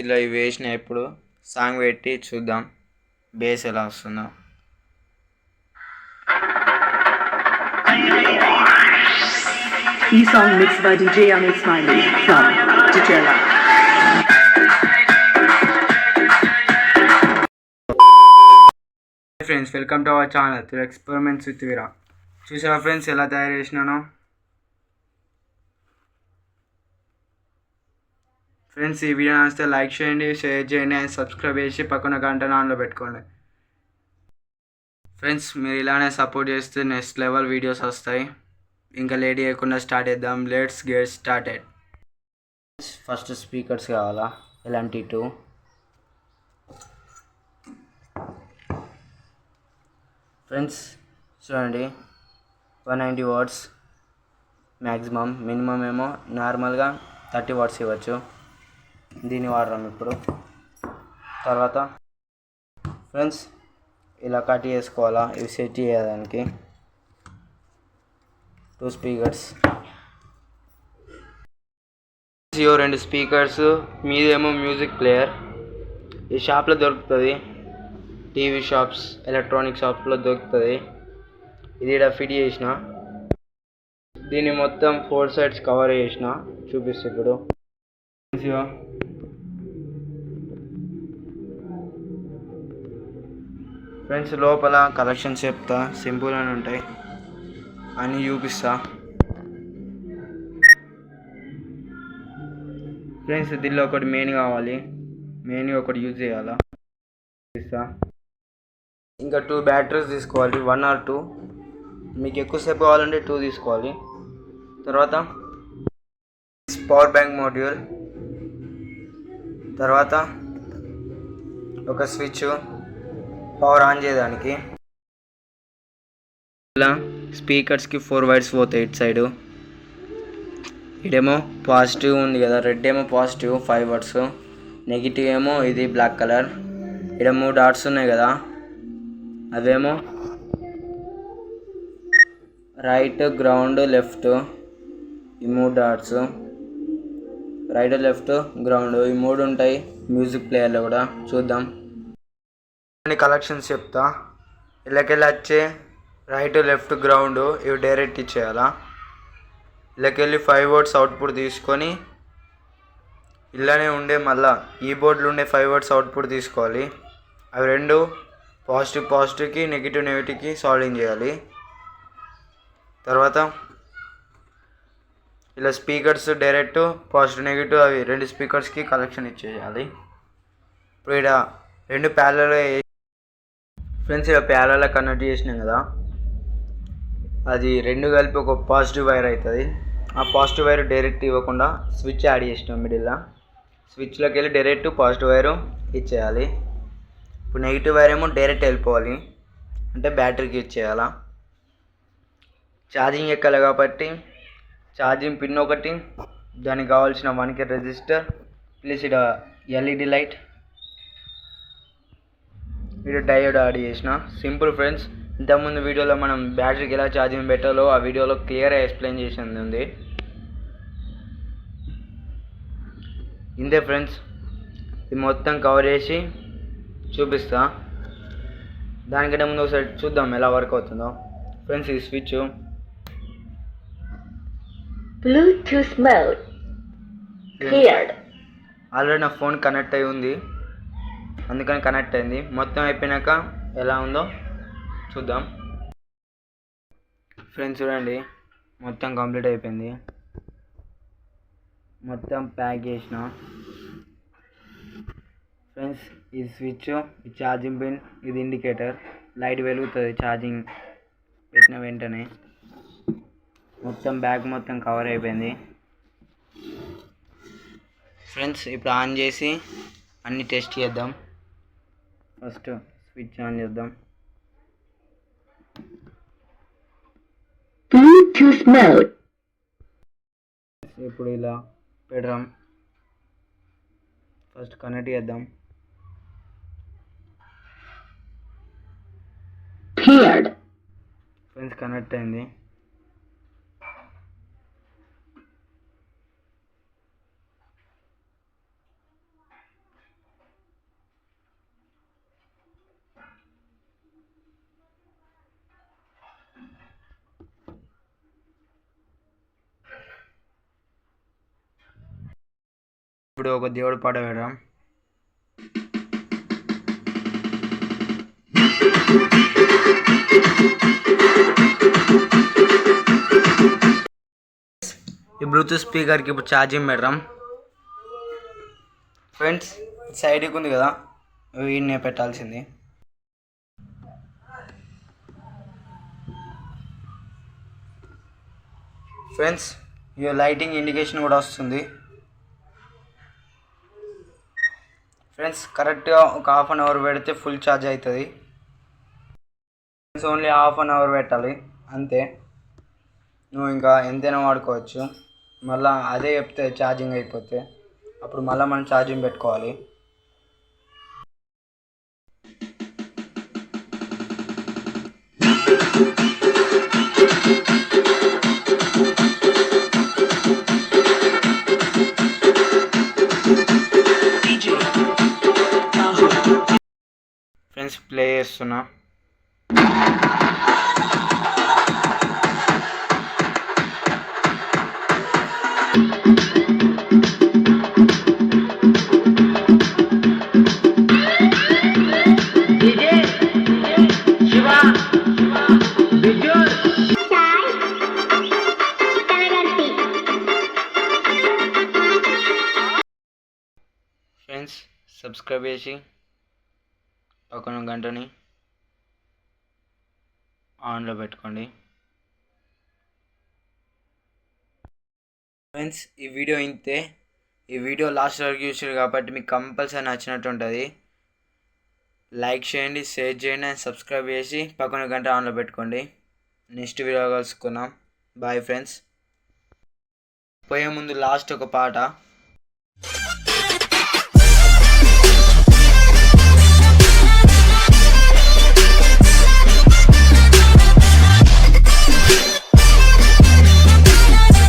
ఇలా ఇవి వేసిన ఇప్పుడు సాంగ్ పెట్టి చూద్దాం బేస్ ఎలా వస్తుందో. ఈ song mixed by DJ Amit Smiley from Chichela. Friends, welcome to our channel through experiments with Veera. చూసారా ఫ్రెండ్స్ ఎలా తయారు చేసినానో? ఫ్రెండ్స్, ఈ వీడియో నచ్చితే లైక్ చేయండి, షేర్ చేయండి అండ్ సబ్స్క్రైబ్ చేసి పక్కన గంట ఆన్లో పెట్టుకోండి. ఫ్రెండ్స్, మీరు ఇలానే సపోర్ట్ చేస్తే నెక్స్ట్ లెవెల్ వీడియోస్ వస్తాయి. ఇంకా లేట్ చేయకుండా స్టార్ట్ చేద్దాం. Let's get started. First speakers కావాలా, LMT2. ఫ్రెండ్స్ చూడండి, 190 వాట్స్ మ్యాక్సిమం, మినిమం ఏమో నార్మల్గా 30 వాట్స్ ఇవ్వచ్చు. దీన్ని వాడరాం ఇప్పుడు. తర్వాత ఫ్రెండ్స్ ఇలా కట్ చేసుకోవాలా, ఇవి సెట్ చేయడానికి 2 స్పీకర్స్. ఇవో 2 స్పీకర్స్, మీదేమో మ్యూజిక్ ప్లేయర్. ఈ షాప్లో దొరుకుతుంది, టీవీ షాప్స్, ఎలక్ట్రానిక్ షాప్స్లో దొరుకుతుంది. ఇది ఇక్కడ ఫిట్ చేసిన, దీన్ని మొత్తం 4 సైడ్స్ కవర్ చేసిన. చూపిస్తే ఇప్పుడు ఫ్రెండ్స్, లోపల కలెక్షన్స్ చెప్తా, సింపుల్ అని ఉంటాయి, అన్నీ చూపిస్తా. ఫ్రెండ్స్, దీనిలో ఒకటి మెయిన్ కావాలి, మెయిన్ ఒకటి యూజ్ చేయాలా చూపిస్తా. ఇంకా 2 బ్యాటరీస్ తీసుకోవాలి, 1 or 2. మీకు ఎక్కువసేపు కావాలంటే 2 తీసుకోవాలి. తర్వాత పవర్ బ్యాంక్ మోడ్యూల్, తర్వాత ఒక స్విచ్ పవర్ ఆన్ చేయడానికి. ఇలా స్పీకర్స్కి 4 వైర్స్ పోతాయి ఇటు సైడు. ఇదేమో పాజిటివ్ ఉంది కదా, రెడ్ ఏమో పాజిటివ్ 5 వాట్స్, నెగిటివ్ ఏమో ఇది బ్లాక్ కలర్. ఇక్కడ 3 డాట్స్ ఉన్నాయి కదా, అవేమో రైట్, గ్రౌండ్, లెఫ్ట్. ఈ 3 డాట్స్ రైట్, లెఫ్ట్, గ్రౌండ్, ఈ 3 ఉంటాయి మ్యూజిక్ ప్లేయర్లో కూడా. చూద్దాం. అన్ని కలెక్షన్స్ చెప్తా. ఇళ్ళకెళ్ళి వచ్చే రైట్, లెఫ్ట్, గ్రౌండ్ ఇవి డైరెక్ట్ ఇచ్చేయాలా. ఇళ్ళకెళ్ళి 5 వాట్స్ అవుట్పుట్ తీసుకొని ఇళ్ళనే ఉండే మళ్ళా ఈ బోర్డులో ఉండే 5 వాట్స్ అవుట్పుట్ తీసుకోవాలి. అవి 2 పాజిటివ్కి నెగిటివ్కి సాల్వింగ్ చేయాలి. తర్వాత ఇలా స్పీకర్స్ డైరెక్ట్ పాజిటివ్ నెగిటివ్ అవి 2 స్పీకర్స్కి కలెక్షన్ ఇచ్చేయాలి. ఇప్పుడు ఇక్కడ 2 ప్యారలల్. ఫ్రెండ్స్, ఇలా ప్యారలల్ కనెక్ట్ చేసినాం కదా, అది 2 కలిపి ఒక పాజిటివ్ వైర్ అవుతుంది. ఆ పాజిటివ్ వైర్ డైరెక్ట్ ఇవ్వకుండా స్విచ్ యాడ్ చేసినాం మిడిల్లో. స్విచ్లోకి వెళ్ళి డైరెక్ట్ పాజిటివ్ వైరు ఇచ్చేయాలి. ఇప్పుడు నెగిటివ్ వైర్ ఏమో డైరెక్ట్ వెళ్ళిపోవాలి, అంటే బ్యాటరీకి ఇచ్చేయాలా. ఛార్జింగ్ ఎక్కాలి కాబట్టి ఛార్జింగ్ పిన్ ఒకటి, దానికి కావాల్సిన 1K రెసిస్టర్, ప్లస్ ఇక్కడ LED లైట్, ఇక్కడ డయోడ్ యాడ్ చేసిన. Simple friends. ఇంతకుముందు వీడియోలో మనం బ్యాటరీకి ఎలా ఛార్జింగ్ పెట్టాలో ఆ వీడియోలో క్లియర్గా ఎక్స్ప్లెయిన్ చేసింది ఉంది. ఇంతే ఫ్రెండ్స్, ఇది మొత్తం కవర్ చేసి చూపిస్తా. దానికంటే ముందు ఒకసారి చూద్దాం ఎలా వర్క్ అవుతుందో. ఫ్రెండ్స్, ఈ switch Bluetooth mode paired. Already నా ఫోన్ కనెక్ట్ అయి ఉంది, అందుకని కనెక్ట్ అయింది. మొత్తం అయిపోయినాక ఎలా ఉందో చూద్దాం. ఫ్రెండ్స్ చూడండి, మొత్తం కంప్లీట్ అయిపోయింది. మొత్తం ప్యాక్ చేసిన. ఫ్రెండ్స్, ఈ స్విచ్, ఈ ఛార్జింగ్ పిన్, ఇది ఇండికేటర్, లైట్ వెలుగుతుంది ఛార్జింగ్ పెట్టిన వెంటనే. మొత్తం బ్యాగ్ మొత్తం కవర్ అయిపోయింది. ఫ్రెండ్స్, ఇప్పుడు ఆన్ చేసి అన్నీ టెస్ట్ చేద్దాం. ఫస్ట్ స్విచ్ ఆన్ చేద్దాం. Bluetooth mode. ఇప్పుడు ఇలా పెడదాం. ఫస్ట్ కనెక్ట్ చేద్దాం. Paired. ఫ్రెండ్స్, కనెక్ట్ అయింది. ఇప్పుడు ఒక దేవుడి పాట పెడదాం. ఈ బ్లూటూత్ స్పీకర్కి ఇప్పుడు ఛార్జింగ్ పెడదాం. ఫ్రెండ్స్ సైడ్కి ఉంది కదా, వీడినే పెట్టాల్సింది. ఫ్రెండ్స్ ఈ లైటింగ్ ఇండికేషన్ కూడా వస్తుంది. ఫ్రెండ్స్ కరెక్ట్గా ఒక హాఫ్ అన్ అవర్ పెడితే ఫుల్ ఛార్జ్ అవుతుంది. Friends only half an hour పెట్టాలి అంతే. నువ్వు ఇంకా ఎంతైనా వాడుకోవచ్చు. మళ్ళీ అదే చెప్తే ఛార్జింగ్ అయిపోతే అప్పుడు మళ్ళీ మనం ఛార్జింగ్ పెట్టుకోవాలి. ఫ్రెండ్స్ ప్లే చేస్తున్నా. ఫ్రెండ్స్ సబ్స్క్రైబ్ చేసి పక్కన గంటని ఆన్లో పెట్టుకోండి. ఫ్రెండ్స్ ఈ వీడియో ఇంతే. ఈ వీడియో లాస్ట్ వరకు చూసారు కాబట్టి మీకు కంపల్సరీ నచ్చినట్టు ఉంటుంది. లైక్ చేయండి, షేర్ చేయండి అండ్ సబ్స్క్రైబ్ చేసి పక్కన గంట ఆన్లో పెట్టుకోండి. నెక్స్ట్ వీడియో కలుసుకుందాం. Bye friends. పోయే ముందు లాస్ట్ ఒక పాట.